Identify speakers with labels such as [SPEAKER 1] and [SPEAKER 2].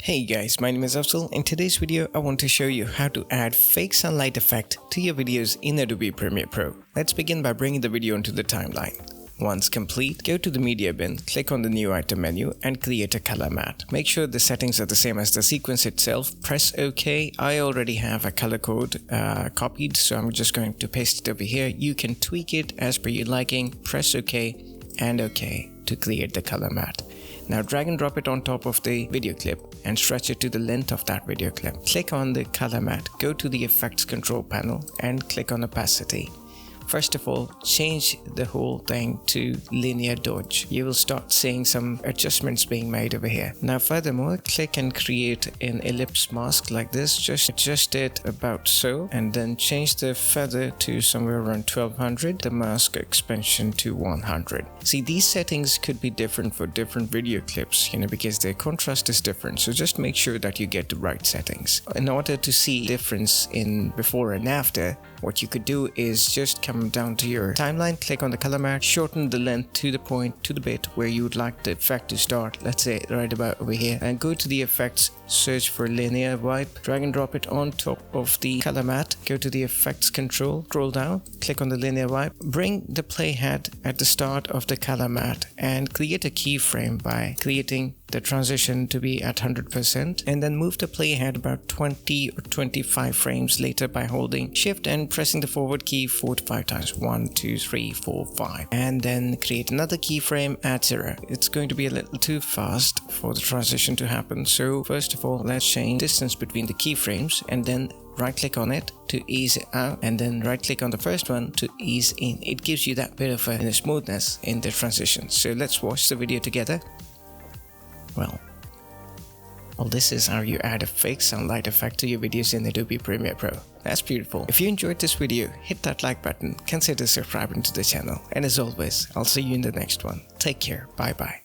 [SPEAKER 1] Hey guys, my name is Afzal. In today's video, I want to show you how to add fake sunlight effect to your videos in Adobe Premiere Pro. Let's begin by bringing the video into the timeline. Once complete, go to the media bin, click on the new item menu and create a color matte. Make sure the settings are the same as the sequence itself. Press OK. I already have a color code copied, so I'm just going to paste it over here. You can tweak it as per your liking. Press OK and OK to create the color matte. Now drag and drop it on top of the video clip and stretch it to the length of that video clip. Click on the color matte, go to the effects control panel and click on opacity. First of all, change the whole thing to linear dodge. You will start seeing some adjustments being made over here. Now furthermore, click and create an ellipse mask like this. Just adjust it about so and then change the feather to somewhere around 1200, the mask expansion to 100. See, these settings could be different for different video clips, because their contrast is different. So just make sure that you get the right settings. In order to see difference in before and after, what you could do is just come down to your timeline, click on the color matte, shorten the length to the point, to the bit where you would like the effect to start, let's say right about over here, and go to the effects, search for linear wipe, drag and drop it on top of the color matte, go to the effects control, scroll down, click on the linear wipe, bring the playhead at the start of the color matte and create a keyframe by creating the transition to be at 100% and then move the playhead about 20 or 25 frames later by holding shift and pressing the forward key 4 to 5 times. 1, 2, 3, 4, 5, and then create another keyframe at 0. It's going to be a little too fast for the transition to happen, so first of all let's change distance between the keyframes and then right click on it to ease it out and then right click on the first one to ease in. It gives you that bit of a smoothness in the transition. So let's watch the video together. Well, this is how you add a fake sunlight effect to your videos in Adobe Premiere Pro. That's beautiful. If you enjoyed this video, hit that like button, consider subscribing to the channel, and as always, I'll see you in the next one. Take care, bye bye.